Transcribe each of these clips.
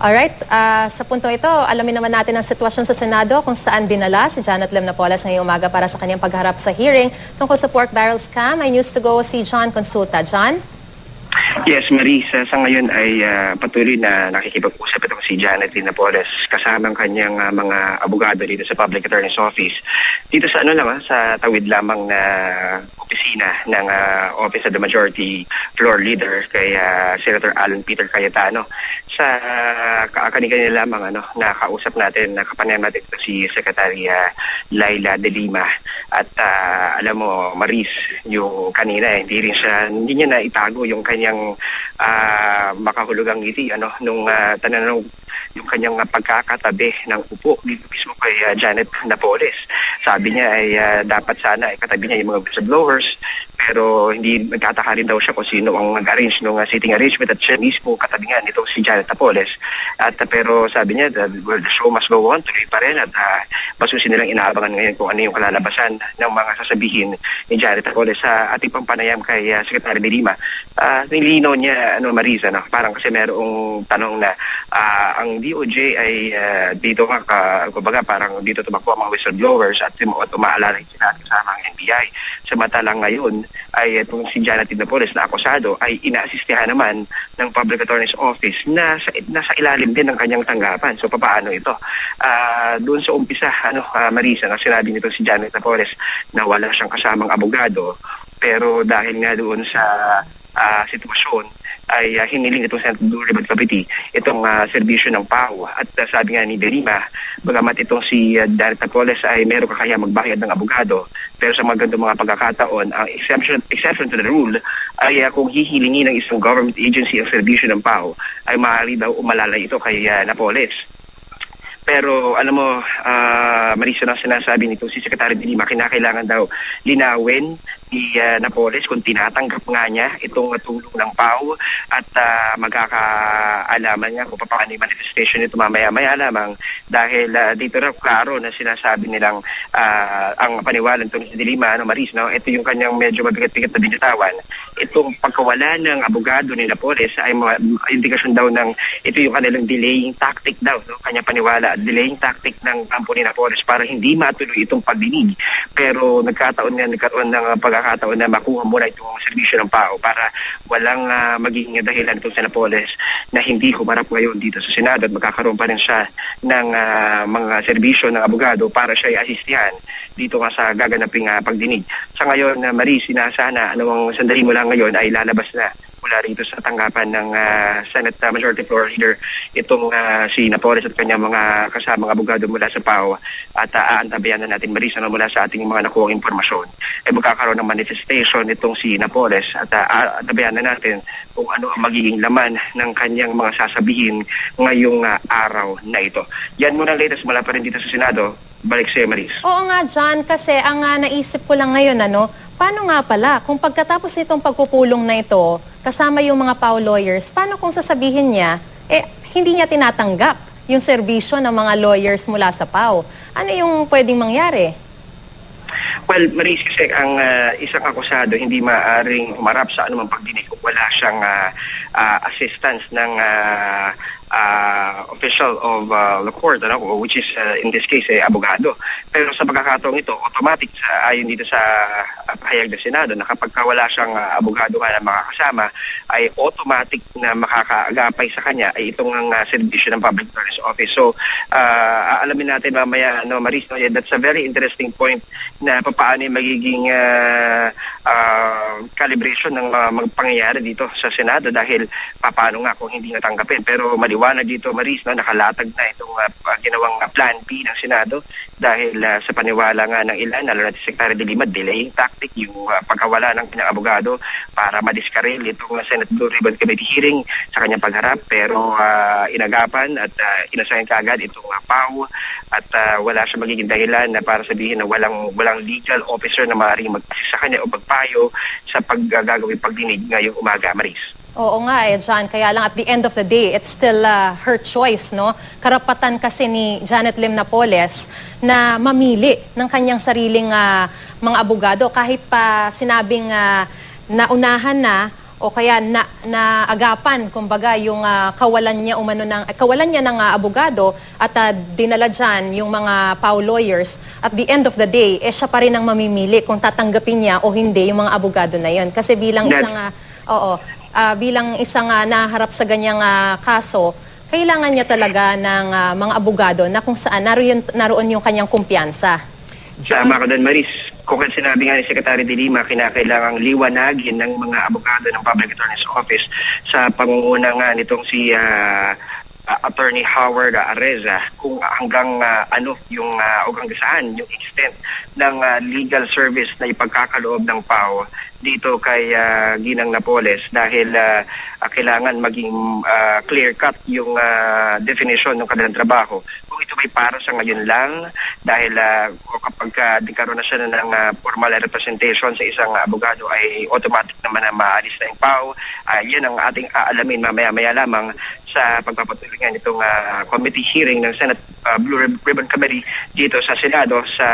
Alright, sa punto ito, alamin naman natin ang sitwasyon sa Senado kung saan dinala si Janet Lim Napoles ngayong umaga para sa kanyang pagharap sa hearing tungkol sa pork barrel scam. May news to go si John Consulta. John? Yes, Marie, sa ngayon ay patuloy na nakikipag-usap itong si Janet Lim Napoles kasama ang kanyang mga abogado dito sa Public Attorney's Office. Dito sa sa tawid lamang na opisina ng Office of the Majority Floor Leader kay Senator Alan Peter Cayetano. Sa kanina lamang nakausap natin, nakapanayam natin ito si Secretary Laila De Lima. At alam mo, Maris, yung kanina hindi niya na itago yung kanyang makahulugang ngiti nung tananong yung kanyang pagkakatabi ng upo dito mismo kay Janet Napoles. Sabi niya ay dapat sana katabi niya yung mga whistleblowers, pero hindi nagtataka rin daw siya kung sino ang nag-arrange ng sitting arrangement at siya mismo katabi nga nitong si Janet Napoles. Pero sabi niya, the show must go on, tuloy pa rin at masusin nilang inaabangan ngayon kung ano yung kalalabasan ng mga sasabihin ni Janet Napoles. Sa ating pampanayam kay Secretary De Lima, nilinaw niya, Marisa, parang kasi merong tanong na ang DOJ ay dito kumbaga parang dito tumakbo ang mga whistleblowers at umaalala sila sa mga NBI. Samantalang ngayon ay itong si Janet Napoles na akusado ay inaasistihan naman ng Public Attorney's Office na nasa ilalim din ng kanyang tanggapan. So paano ito? Doon sa umpisa, Marisa, na sinabi nito si Janet Napoles na wala siyang kasamang abogado, pero dahil nga doon sa sitwasyon ay hiniling itong Senator Blue Ribbon Committee itong serbisyo ng PAO. At sabi nga ni De Lima, bagamat itong si Janet Napoles ay meron kakaya magbayad ng abogado, pero sa mga ganitong mga pagkakataon, ang exception to the rule ay kung hihilingin ng isang government agency ang serbisyo ng PAO, ay maaari daw umalalay ito kay Napoles. Pero alam mo, Marisa, na sinasabi nito si Secretary De Lima, kinakailangan daw linawin ni Napoles kung tinatanggap nga niya itong tulong ng PAO at magkakaalaman niya kung paano yung manifestation nito mamaya-maya lamang, dahil dito na klaro na sinasabi nilang ang paniwala nito si De Lima, Maris, ito yung kanyang medyo mabigat-bigat na binitawan. Itong pagkawala ng abogado ni Napoles ay indikasyon daw ng ito yung kanilang delaying tactic daw, kanya paniwala, delaying tactic ng kampo ni Napoles para hindi matuloy itong pagdinig. Pero nagkaroon ng pagkakataon na makuha muna itong serbisyo ng PAO para walang magiging dahilan itong si Napoles na hindi humarap ngayon dito sa Senado at magkakaroon pa rin siya ng mga serbisyo ng abogado para siya i-asistihan dito nga sa gaganaping pagdinig. Sa ngayon, Marie, sinasana anong sandali mo lang ngayon ay lalabas na mula rito sa tanggapan ng Senate Majority Floor Leader itong si Napoles at kanyang mga kasamang abogado mula sa PAO, at aantabayan na natin, Marisa, mula sa ating mga nakuhang impormasyon ay magkakaroon ng manifestation itong si Napoles at aantabayan na natin kung ano ang magiging laman ng kanyang mga sasabihin ngayong araw na ito. Yan muna ang latest mula pa rin dito sa Senado. Balik sa'yo, Maris. Oo nga, John, kasi ang naisip ko lang ngayon, paano nga pala, kung pagkatapos nitong pagpupulong na ito, kasama yung mga PAO lawyers, paano kung sasabihin niya, hindi niya tinatanggap yung serbisyo ng mga lawyers mula sa PAO? Ano yung pwedeng mangyari? Well, Maris, kasi ang isang akusado hindi maaaring humarap sa anumang pagdinig kung wala siyang assistance ng official of the court, which is in this case abogado. Pero sa pagkakataong ito, automatic ayon dito sa pahayag ng Senado na kapag wala siyang abogado na makakasama, ay automatic na makakaagapay sa kanya ay itong serbisyo ng Public Attorney's Office. So aalamin natin mamaya, Maris, that's a very interesting point na paano yung magiging calibration ng pangyayari dito sa Senado, dahil paano nga kung hindi natanggapin. Pero maliwanag dito, Maris, nakalatag na itong ginawang Plan B ng Senado dahil sa paniwala nga ng ilan, lalo na si Secretary De Lima, delaying tactic yung pagkawala ng kanyang abogado para madiskaril itong Senate Blue Ribbon Committee hearing sa kanyang pagharap. Pero inagapan at inasayan kaagad itong PAO at wala siya magiging dahilan na para sabihin na walang legal officer na maaaring mag-assist sa kanya o magpayo sa paggagawing pagdinig ngayong umaga, Maris. Oo nga John, kaya lang at the end of the day, it's still her choice, Karapatan kasi ni Janet Lim Napoles na mamili ng kanyang sariling mga abogado, kahit pa sinabing naunahan na o kaya naagapan kumbaga yung kawalan niya ng abogado at dinala diyan yung mga PAO lawyers, at the end of the day siya pa rin ang mamimili kung tatanggapin niya o hindi yung mga abogado na yon. Kasi bilang isang naharap sa ganyang kaso, kailangan niya talaga ng mga abogado na kung saan naroon yung kanyang kumpiyansa. Tama ka doon, Maris. Kung sinabi nga ni Secretary de Lima, kinakailangang liwanagin ng mga abogado ng Public Attorney's Office sa pangunguna nga nitong si Attorney Howard Areza kung hanggang hanggang saan yung extent ng legal service na ipagkakaloob ng PAO dito kay Ginang Napoles, dahil kailangan maging clear-cut yung definition ng kanilang trabaho. Kung ito may para sa ngayon lang, dahil kapag nagkaroon na siya ng formal representation sa isang abogado ay automatic naman na maalis na yung PAO. Yan ang ating aalamin mamaya-maya lamang sa pagpapatuloy nga nitong committee hearing ng Senate Blue Ribbon Committee dito sa Senado sa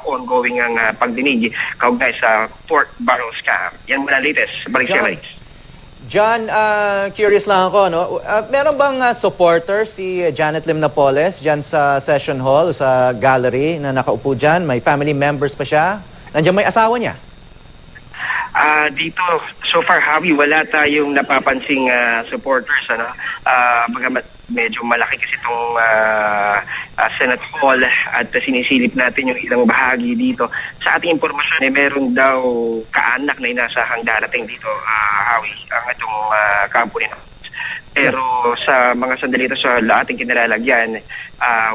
ongoing ang pagdinig kaugnay sa Port Barrel scam. Yan muna latest. Balik siya, Maris. John, curious lang ako, no? Meron bang supporter si Janet Lim Napoles dyan sa session hall, sa gallery na nakaupo dyan? May family members pa siya? Nandiyan may asawa niya? Dito, so far, Javi, wala tayong napapansing supporters. Bagamat medyo malaki kasi itong Senate Hall at sinisilip natin yung ilang bahagi dito. Sa ating impormasyon, meron daw kaanak na inasahang darating dito, Javi, ang itong kampo nito. Pero sa mga sandali ito sa ating kinalalagyan,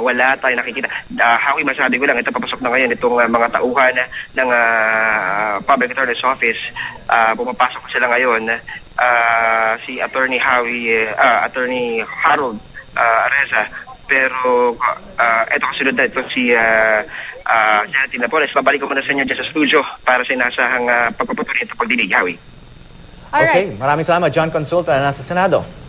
wala tayong nakikita. Hawi, masabi ko lang, ito papasok na ngayon itong mga tauhan ng Public Attorney's Office. Pumapasok sila ngayon. Si Attorney Attorney Harold Areza. Pero ito kasunod na ito si Janet Napoles. Babalik ko muna sa inyo dyan sa studio para sa inasahang pagpapatuloy ito pagdinig, Hawi. Okay, maraming salamat. John Consulta, nasa Senado.